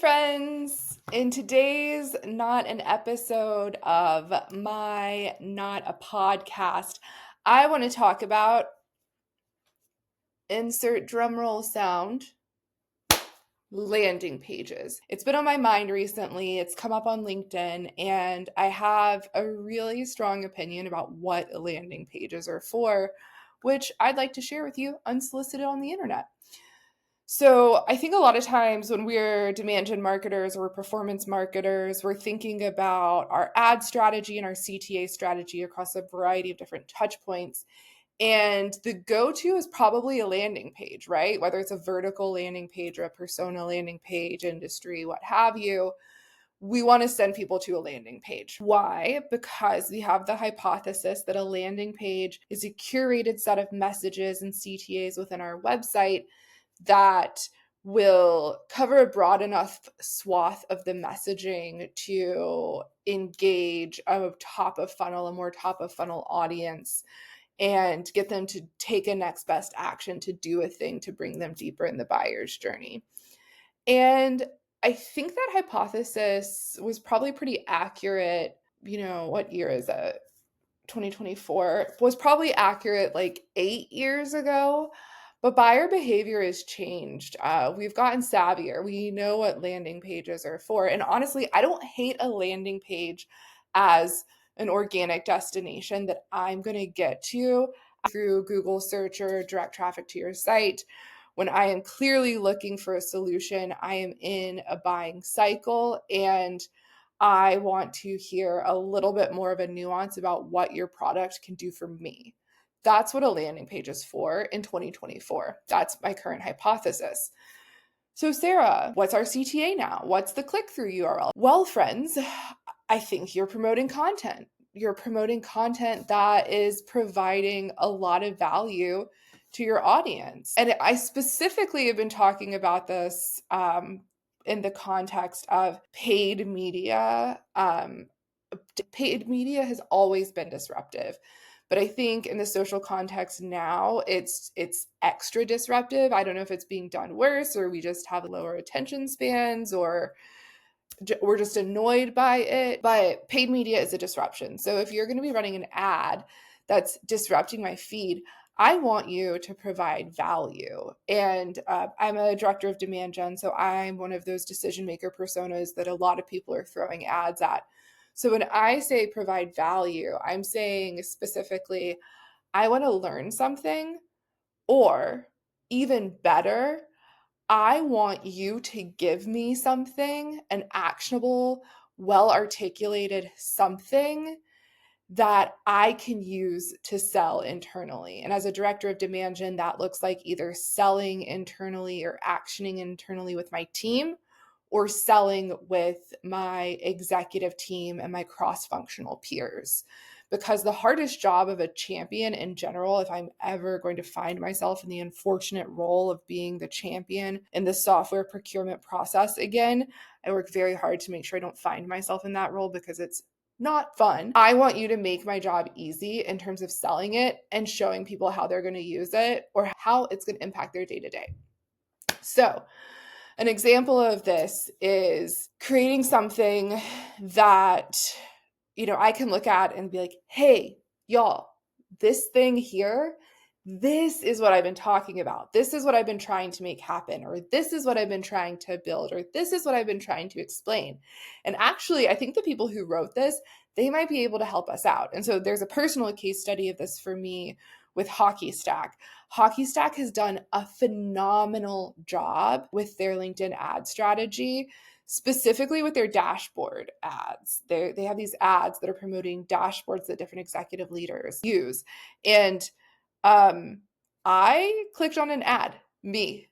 friends. In today's Not an Episode of my Not a Podcast, I want to talk about insert drumroll sound landing pages. It's been on my mind recently. It's come up on LinkedIn, and I have a really strong opinion about what landing pages are for, which I'd like to share with you unsolicited on the internet. So I think a lot of times when we're demand gen marketers or performance marketers, we're thinking about our ad strategy and our CTA strategy across a variety of different touch points. And the go-to is probably a landing page, right? Whether it's a vertical landing page or a persona landing page, industry, what have you, we want to send people to a landing page. Why? Because we have the hypothesis that a landing page is a curated set of messages and CTAs within our website that will cover a broad enough swath of the messaging to engage a more top of funnel audience and get them to take a next best action, to do a thing to bring them deeper in the buyer's journey. And I think that hypothesis was probably pretty accurate. What year is it? 2024 was probably accurate like 8 years ago, but buyer behavior has changed. We've gotten savvier. We know what landing pages are for. And honestly, I don't hate a landing page as an organic destination that I'm going to get to through Google search or direct traffic to your site. When I am clearly looking for a solution, I am in a buying cycle, and I want to hear a little bit more of a nuance about what your product can do for me. That's what a landing page is for in 2024. That's my current hypothesis. So Sarah, what's our CTA now? What's the click-through URL? Well, friends, I think you're promoting content. You're promoting content that is providing a lot of value to your audience. And I specifically have been talking about this in the context of paid media. Paid media has always been disruptive, but I think in the social context now, it's extra disruptive. I don't know if it's being done worse, or we just have lower attention spans, or we're just annoyed by it. But paid media is a disruption. So if you're going to be running an ad that's disrupting my feed, I want you to provide value. And I'm a director of demand gen, so I'm one of those decision maker personas that a lot of people are throwing ads at. So when I say provide value, I'm saying specifically, I want to learn something, or even better, I want you to give me something, an actionable, well-articulated something that I can use to sell internally. And as a director of demand gen, that looks like either selling internally or actioning internally with my team, or selling with my executive team and my cross-functional peers. Because the hardest job of a champion in general, if I'm ever going to find myself in the unfortunate role of being the champion in the software procurement process again, I work very hard to make sure I don't find myself in that role, because it's not fun. I want you to make my job easy in terms of selling it and showing people how they're going to use it or how it's going to impact their day-to-day. So an example of this is creating something that, I can look at and be like, hey, y'all, this thing here, this is what I've been talking about. This is what I've been trying to make happen, or this is what I've been trying to build, or this is what I've been trying to explain. And actually, I think the people who wrote this, they might be able to help us out. And so there's a personal case study of this for me with Hockey Stack. Hockey Stack has done a phenomenal job with their LinkedIn ad strategy, specifically with their dashboard ads. They have these ads that are promoting dashboards that different executive leaders use. And I clicked on an ad. I've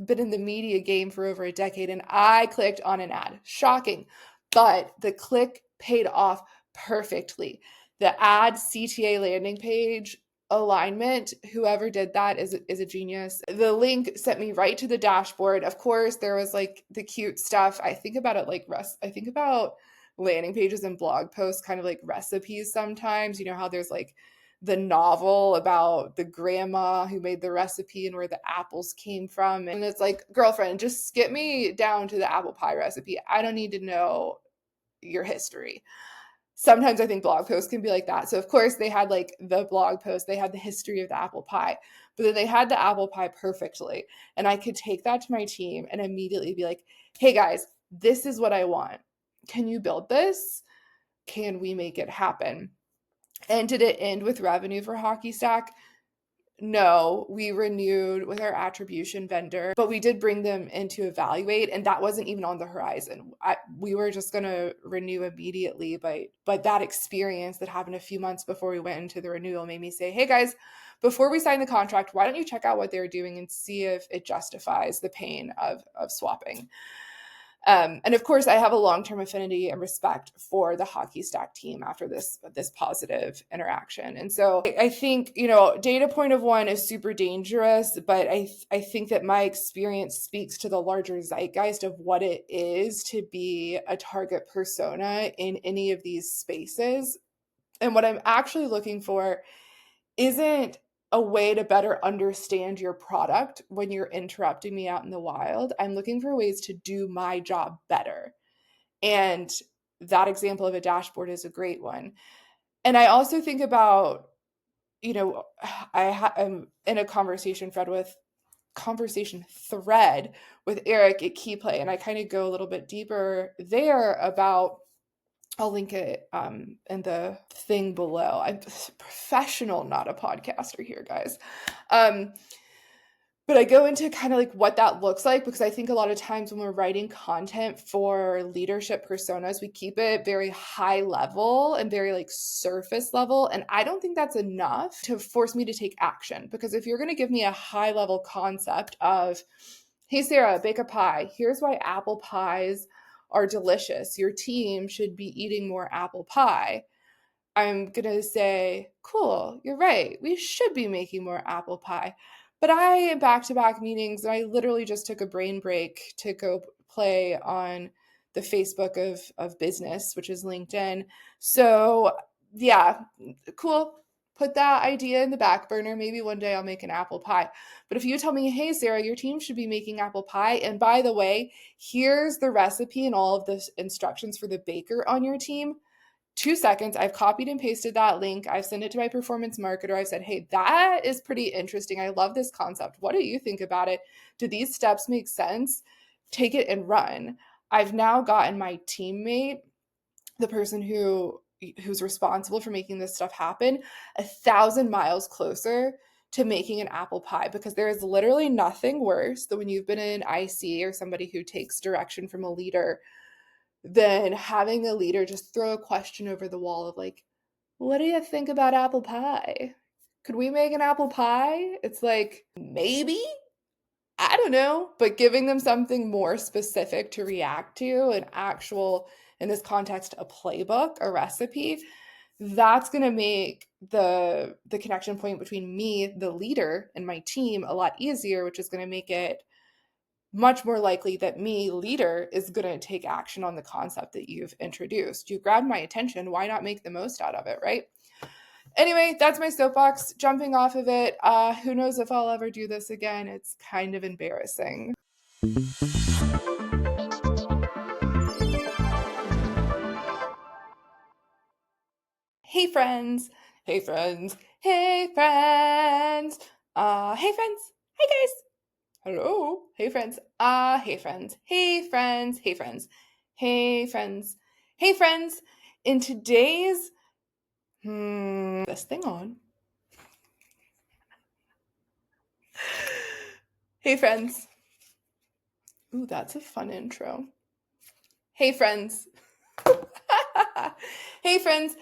been in the media game for over a decade, and I clicked on an ad. Shocking. But the click paid off perfectly. The ad CTA landing page alignment, whoever did that is a genius. The link sent me right to the dashboard. Of course, there was like the cute stuff. I think about it like I think about landing pages and blog posts kind of like recipes sometimes. You know how there's like the novel about the grandma who made the recipe and where the apples came from. And it's like, girlfriend, just skip me down to the apple pie recipe. I don't need to know your history. Sometimes I think blog posts can be like that. So of course they had like the blog post, they had the history of the apple pie, but then they had the apple pie perfectly. And I could take that to my team and immediately be like, hey guys, this is what I want. Can you build this? Can we make it happen? And did it end with revenue for Hockey Stack? No, we renewed with our attribution vendor, but we did bring them in to evaluate, and that wasn't even on the horizon. We were just going to renew immediately, but that experience that happened a few months before we went into the renewal made me say, hey guys, before we sign the contract, why don't you check out what they're doing and see if it justifies the pain of swapping. And of course, I have a long-term affinity and respect for the Hockey Stack team after this positive interaction. And so I think, data point of one is super dangerous, but I think that my experience speaks to the larger zeitgeist of what it is to be a target persona in any of these spaces. And what I'm actually looking for isn't a way to better understand your product when you're interrupting me out in the wild. I'm looking for ways to do my job better. And that example of a dashboard is a great one. And I also think about, I'm in a conversation thread with Eric at KeyPlay, and I kind of go a little bit deeper there about, I'll link it in the thing below. I'm a professional, not a podcaster here, guys. But I go into kind of like what that looks like, because I think a lot of times when we're writing content for leadership personas, we keep it very high level and very like surface level. And I don't think that's enough to force me to take action, because if you're going to give me a high level concept of, hey, Sarah, bake a pie. Here's why apple pies are delicious. Your team should be eating more apple pie. I'm going to say, cool, you're right. We should be making more apple pie. But I am back-to-back meetings, and I literally just took a brain break to go play on the Facebook of business, which is LinkedIn. So yeah, cool. Put that idea in the back burner. Maybe one day I'll make an apple pie. But if you tell me, hey, Sarah, your team should be making apple pie, and by the way, here's the recipe and all of the instructions for the baker on your team, 2 seconds, I've copied and pasted that link. I've sent it to my performance marketer. I've said, hey, that is pretty interesting. I love this concept. What do you think about it? Do these steps make sense? Take it and run. I've now gotten my teammate, the person who's responsible for making this stuff happen, 1,000 miles closer to making an apple pie, because there is literally nothing worse than when you've been in IC or somebody who takes direction from a leader than having a leader just throw a question over the wall of like, what do you think about apple pie? Could we make an apple pie? It's like, maybe? I don't know. But giving them something more specific to react to, an actual, in this context, a playbook, a recipe, that's going to make the connection point between me, the leader, and my team a lot easier, which is going to make it much more likely that me, leader, is going to take action on the concept that you've introduced. You grabbed my attention. Why not make the most out of it, right? Anyway, that's my soapbox. Jumping off of it. Who knows if I'll ever do this again. It's kind of embarrassing. Hey, friends. Hey, friends. Hey, friends. Hey, friends. Hey, guys. Hello. Hey, friends. Hey, friends. Hey, friends. Hey, friends. Hey, friends. Hey, friends. In today's this thing on. Hey, friends. Ooh, that's a fun intro. Hey, friends. Hey, friends.